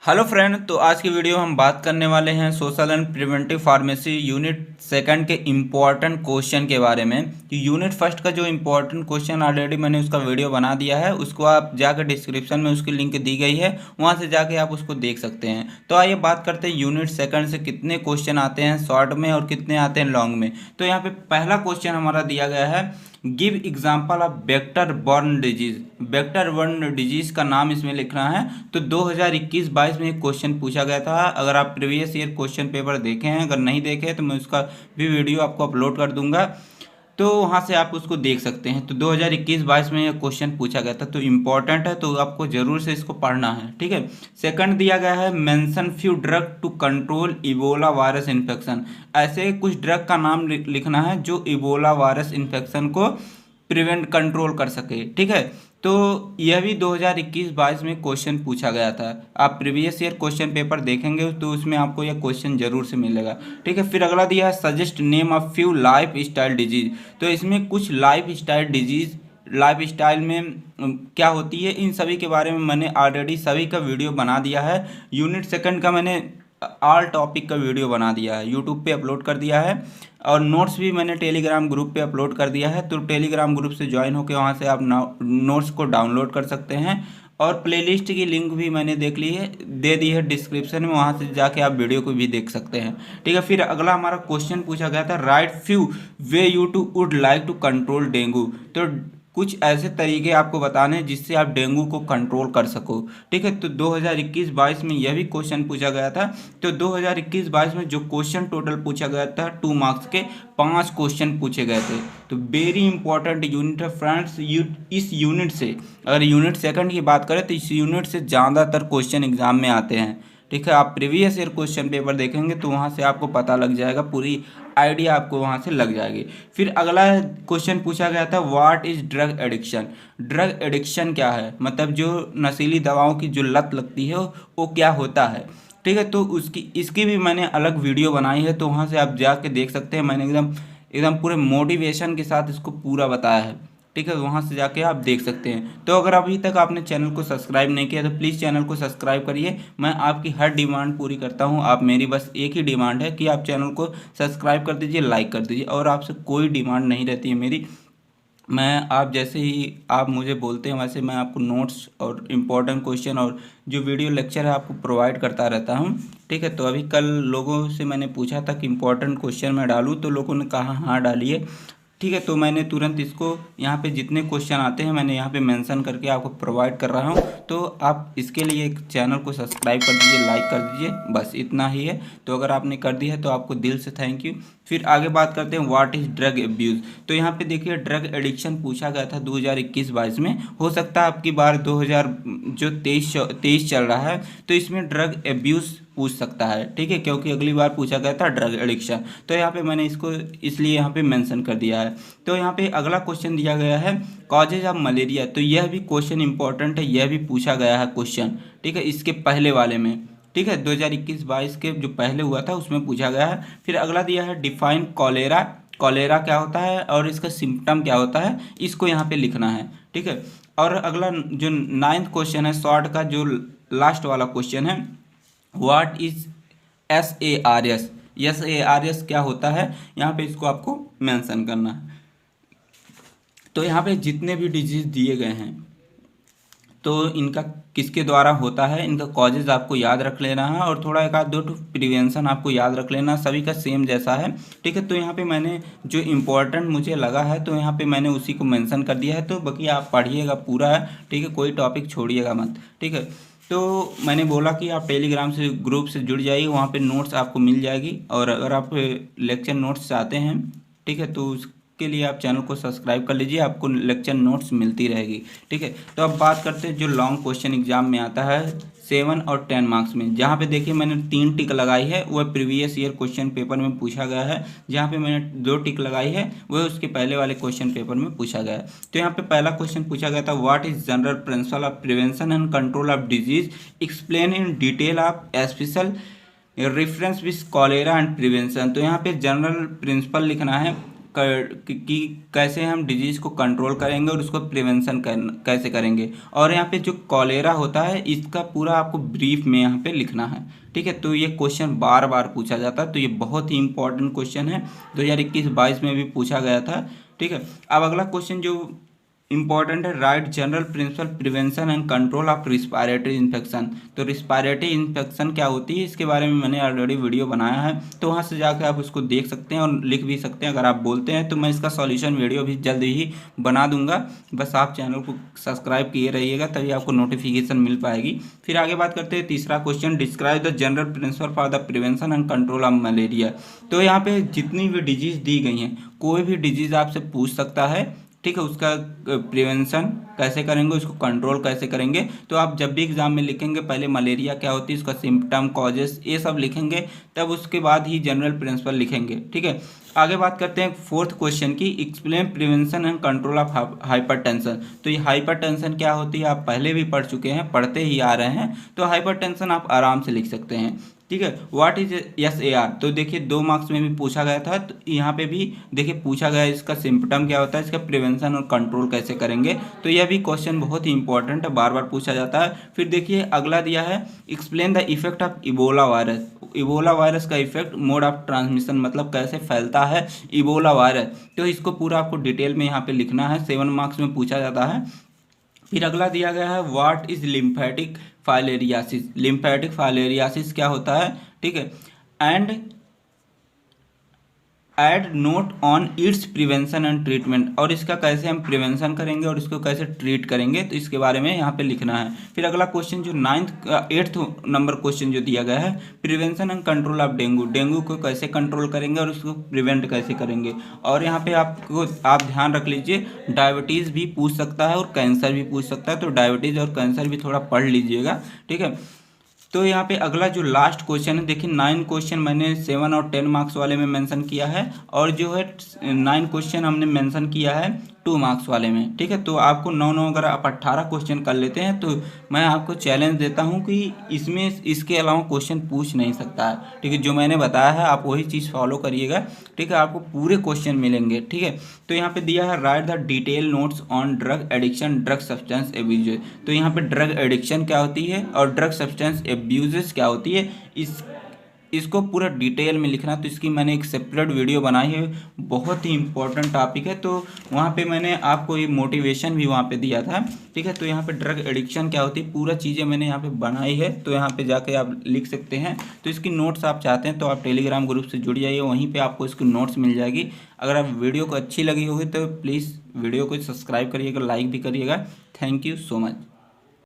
Hello friend. तो आज की वीडियो हम बात करने वाले हैं social and preventive pharmacy unit second के इम्पोर्टेंट क्वेश्चन के बारे में। कि यूनिट फर्स्ट का जो इम्पोर्टेंट क्वेश्चन ऑलरेडी मैंने उसका वीडियो बना दिया है, उसको आप जाकर डिस्क्रिप्शन में उसकी लिंक दी गई है, वहां से जाके आप उसको देख सकते हैं। तो आइए बात करते हैं यूनिट सेकंड से कितने क्वेश्चन आते हैं शॉर्ट में और कितने आते हैं लॉन्ग में। तो यहाँ पे पहला क्वेश्चन हमारा दिया गया है, give example of vector borne disease. Vector borne disease का नाम इसमें लिखना है। तो 2021-22 में एक क्वेश्चन पूछा गया था। अगर आप प्रीवियस ईयर क्वेश्चन पेपर देखे हैं, अगर नहीं देखे तो मैं उसका भी वीडियो आपको अपलोड कर दूंगा, तो वहाँ से आप उसको देख सकते हैं। तो 2021-22 में ये क्वेश्चन पूछा गया था, तो इम्पोर्टेंट है, तो आपको जरूर से इसको पढ़ना है। ठीक है। सेकंड दिया गया है, mention few drug to control Ebola virus infection. ऐसे कुछ ड्रग का नाम लिखना है जो इबोला वायरस इन्फेक्शन को प्रिवेंट कंट्रोल कर सके। ठीक है। तो यह भी 2021-22 में क्वेश्चन पूछा गया था। आप प्रीवियस ईयर क्वेश्चन पेपर देखेंगे तो उसमें आपको यह क्वेश्चन जरूर से मिलेगा। ठीक है। फिर अगला दिया है, suggest name of few life style disease. तो इसमें कुछ life style disease, life style में क्या होती है, इन सभी के बारे में मैंने ऑलरेडी सभी का वीडियो बना दिया है। यूनिट सेकंड का मैंने ऑल टॉपिक का वीडियो बना दिया है, यूट्यूब पे अपलोड कर दिया है। और नोट्स भी मैंने टेलीग्राम ग्रुप पे अपलोड कर दिया है। तो टेलीग्राम ग्रुप से ज्वाइन होकर वहाँ से आप नोट्स को डाउनलोड कर सकते हैं। और प्लेलिस्ट की लिंक भी मैंने दे दी है डिस्क्रिप्शन में, वहाँ से जाके आप वीडियो को भी देख सकते हैं। ठीक है। फिर अगला हमारा क्वेश्चन पूछा गया था, write few way you to would like to control dengue. तो कुछ ऐसे तरीके आपको बताने हैं जिससे आप डेंगू को कंट्रोल कर सको। ठीक है। तो 2021-22 में यह भी क्वेश्चन पूछा गया था। तो 2021-22 में जो क्वेश्चन टोटल पूछा गया था 2 मार्क्स के 5 क्वेश्चन पूछे गए थे। तो वेरी इंपॉर्टेंट यूनिट है फ्रेंड्स। इस यूनिट से, अगर यूनिट सेकंड की बात करें तो इस यूनिट से ज़्यादातर क्वेश्चन एग्जाम में आते हैं। ठीक है। आप प्रीवियस ईयर क्वेश्चन पेपर देखेंगे तो वहाँ से आपको पता लग जाएगा, पूरी आइडिया आपको वहाँ से लग जाएगी। फिर अगला क्वेश्चन पूछा गया था, what is drug addiction. Drug addiction क्या है, मतलब जो नशीली दवाओं की जो लत लगती है वो क्या होता है। ठीक है। तो इसकी भी मैंने अलग वीडियो बनाई है, तो वहाँ से आप जाके देख सकते हैं। मैंने एकदम एकदम पूरे मोटिवेशन के साथ इसको पूरा बताया है। ठीक है। वहाँ से जाके आप देख सकते हैं। तो अगर अभी तक आपने चैनल को सब्सक्राइब नहीं किया तो प्लीज़ चैनल को सब्सक्राइब करिए। मैं आपकी हर डिमांड पूरी करता हूँ। आप मेरी बस एक ही डिमांड है कि आप चैनल को सब्सक्राइब कर दीजिए, लाइक कर दीजिए, और आपसे कोई डिमांड नहीं रहती है मेरी। मैं आप जैसे ही आप मुझे बोलते हैं वैसे मैं आपको नोट्स और इम्पोर्टेंट क्वेश्चन और जो वीडियो लेक्चर है आपको प्रोवाइड करता रहता हूँ। ठीक है। तो अभी कल लोगों से मैंने पूछा था कि इम्पोर्टेंट क्वेश्चन मैं डालूँ, तो लोगों ने कहा हाँ डालिए। ठीक है। तो मैंने तुरंत इसको यहाँ पे जितने क्वेश्चन आते हैं मैंने यहाँ पे मेंशन करके आपको प्रोवाइड कर रहा हूँ। तो आप इसके लिए एक चैनल को सब्सक्राइब कर दीजिए, लाइक कर दीजिए, बस इतना ही है। तो अगर आपने कर दिया है तो आपको दिल से थैंक यू। फिर आगे बात करते हैं, व्हाट इज ड्रग एब्यूज़। तो यहाँ पे देखिए ड्रग एडिक्शन पूछा गया था 2021-22 में। हो सकता है आपकी बार 2000 जो 23 चल रहा है तो इसमें ड्रग एब्यूज़ पूछ सकता है। ठीक है। क्योंकि अगली बार पूछा गया था ड्रग एडिक्शन, तो यहाँ पे मैंने इसको इसलिए यहाँ पे मेंशन कर दिया है। तो यहाँ पे अगला क्वेश्चन दिया गया है, कॉजेज ऑफ मलेरिया। तो यह भी क्वेश्चन इंपॉर्टेंट है, यह भी पूछा गया है क्वेश्चन। ठीक है। इसके पहले वाले में, ठीक है, 2021-22 के जो पहले हुआ था उसमें पूछा गया है। फिर अगला दिया है, डिफाइन कॉलेरा। कॉलेरा क्या होता है और इसका सिम्टम क्या होता है, इसको यहाँ पे लिखना है। ठीक है। और अगला जो 9th क्वेश्चन है शॉर्ट का, जो लास्ट वाला क्वेश्चन है, व्हाट इज SARS। SARS क्या होता है, यहाँ पे इसको आपको मेंशन करना है। तो यहाँ पे जितने भी डिजीज दिए गए हैं तो इनका किसके द्वारा होता है, इनका कॉजेज आपको याद रख लेना है, और थोड़ा एक आध दो प्रिवेंशन आपको याद रख लेना, सभी का सेम जैसा है। ठीक है। तो यहाँ पे मैंने जो इम्पोर्टेंट मुझे लगा है तो यहाँ पे मैंने उसी को मेंशन कर दिया है। तो बाकी आप पढ़िएगा पूरा है। ठीक है। कोई टॉपिक छोड़िएगा मत। ठीक है। तो मैंने बोला कि आप टेलीग्राम से ग्रुप से जुड़ जाइए, वहाँ पे नोट्स आपको मिल जाएगी। और अगर आप लेक्चर नोट्स चाहते हैं, ठीक है, तो उसके लिए आप चैनल को सब्सक्राइब कर लीजिए, आपको लेक्चर नोट्स मिलती रहेगी। ठीक है। तो अब बात करते हैं जो लॉन्ग क्वेश्चन एग्जाम में आता है 7 और 10 मार्क्स में। जहाँ पे देखिए मैंने 3 टिक लगाई है, वह प्रीवियस ईयर क्वेश्चन पेपर में पूछा गया है। जहाँ पे मैंने 2 टिक लगाई है वह उसके पहले वाले क्वेश्चन पेपर में पूछा गया है। तो यहाँ पे पहला क्वेश्चन पूछा गया था, what is general principle of prevention and control of disease, explain in detail of special reference with cholera and prevention. तो यहाँ पे जनरल प्रिंसिपल लिखना है, कि कैसे हम डिजीज़ को कंट्रोल करेंगे और उसको प्रिवेंशन कैसे करेंगे। और यहाँ पे जो कॉलेरा होता है इसका पूरा आपको ब्रीफ में यहाँ पे लिखना है, ठीक है। तो ये क्वेश्चन बार बार पूछा जाता है, तो ये बहुत ही इंपॉर्टेंट क्वेश्चन है, 2021-22 में भी पूछा गया था, ठीक है। अब अगला क्वेश्चन जो इंपॉर्टेंट है, right general principle prevention and control of respiratory infection. तो रिस्पायरेटरी इन्फेक्शन क्या होती है इसके बारे में मैंने ऑलरेडी वीडियो बनाया है, तो वहाँ से जाकर आप उसको देख सकते हैं और लिख भी सकते हैं। अगर आप बोलते हैं तो मैं इसका सॉल्यूशन वीडियो भी जल्द ही बना दूंगा, बस आप चैनल को सब्सक्राइब किए रहिएगा तभी आपको नोटिफिकेशन मिल पाएगी। फिर आगे बात करते हैं तीसरा question, describe the general principle for the prevention and control of malaria. तो यहाँ पे जितनी भी डिजीज़ दी गई हैं, कोई भी डिजीज़ आपसे पूछ सकता है, ठीक है। उसका प्रिवेंशन कैसे करेंगे, उसको कंट्रोल कैसे करेंगे। तो आप जब भी एग्जाम में लिखेंगे पहले मलेरिया क्या होती है, उसका सिम्टम, कॉजेस, ये सब लिखेंगे, तब उसके बाद ही जनरल प्रिंसिपल लिखेंगे, ठीक है। आगे बात करते हैं फोर्थ क्वेश्चन की, explain prevention and control of hypertension. तो ये हाइपरटेंशन क्या होती है आप पहले भी पढ़ चुके हैं, पढ़ते ही आ रहे हैं, तो हाइपरटेंशन आप आराम से लिख सकते हैं, ठीक है। What is SAR। तो देखिए 2 मार्क्स में भी पूछा गया था, तो यहाँ पे भी देखिए पूछा गया है इसका सिम्टम क्या होता है, इसका प्रिवेंशन और कंट्रोल कैसे करेंगे। तो यह भी क्वेश्चन बहुत ही इंपॉर्टेंट है, बार बार पूछा जाता है। फिर देखिए अगला दिया है, explain the effect of Ebola virus. Ebola virus का इफेक्ट, मोड ऑफ ट्रांसमिशन, मतलब कैसे फैलता है इबोला वायरस। तो इसको पूरा आपको डिटेल में यहाँ पे लिखना है, 7 मार्क्स में पूछा जाता है। फिर अगला दिया गया है, what is lymphatic filariasis. Lymphatic filariasis क्या होता है, ठीक है। And add note on its prevention and treatment. और इसका कैसे हम प्रिवेंशन करेंगे और इसको कैसे ट्रीट करेंगे, तो इसके बारे में यहाँ पे लिखना है। फिर अगला क्वेश्चन जो 8th नंबर क्वेश्चन जो दिया गया है, prevention and control of dengue. Dengue को कैसे कंट्रोल करेंगे और उसको प्रिवेंट कैसे करेंगे। और यहाँ पे आप ध्यान रख लीजिए, डायबिटीज़ भी पूछ सकता है और कैंसर भी पूछ सकता है, तो डायबिटीज़ और कैंसर भी थोड़ा पढ़ लीजिएगा, ठीक है। तो यहाँ पे अगला जो लास्ट क्वेश्चन है, देखिए 9 क्वेश्चन मैंने 7 और 10 मार्क्स वाले में मेंशन किया है, और जो है 9 क्वेश्चन हमने मेंशन किया है 2 मार्क्स वाले में, ठीक है। तो आपको 9 अगर आप 18 क्वेश्चन कर लेते हैं तो मैं आपको चैलेंज देता हूँ कि इसमें इसके अलावा क्वेश्चन पूछ नहीं सकता है, ठीक है। जो मैंने बताया है आप वही चीज़ फॉलो करिएगा, ठीक है, आपको पूरे क्वेश्चन मिलेंगे, ठीक है। तो यहाँ पे दिया है, right the detail notes on drug addiction, drug substance abuse. तो यहाँ पे ड्रग एडिक्शन क्या होती है और ड्रग सब्सटेंस एब्यूजेस क्या होती है, इसको पूरा डिटेल में लिखना। तो इसकी मैंने एक सेपरेट वीडियो बनाई है, बहुत ही इंपॉर्टेंट टॉपिक है, तो वहाँ पे मैंने आपको ये मोटिवेशन भी वहाँ पे दिया था, ठीक है। तो यहाँ पे ड्रग एडिक्शन क्या होती है पूरा चीज़ें मैंने यहाँ पे बनाई है, तो यहाँ पे जाके आप लिख सकते हैं। तो इसकी नोट्स आप चाहते हैं तो आप टेलीग्राम ग्रुप से जुड़ जाइए, वहीं पर आपको इसकी नोट्स मिल जाएगी। अगर आप वीडियो को अच्छी लगी होगी तो प्लीज़ वीडियो को सब्सक्राइब करिएगा, लाइक भी करिएगा। Thank you so much.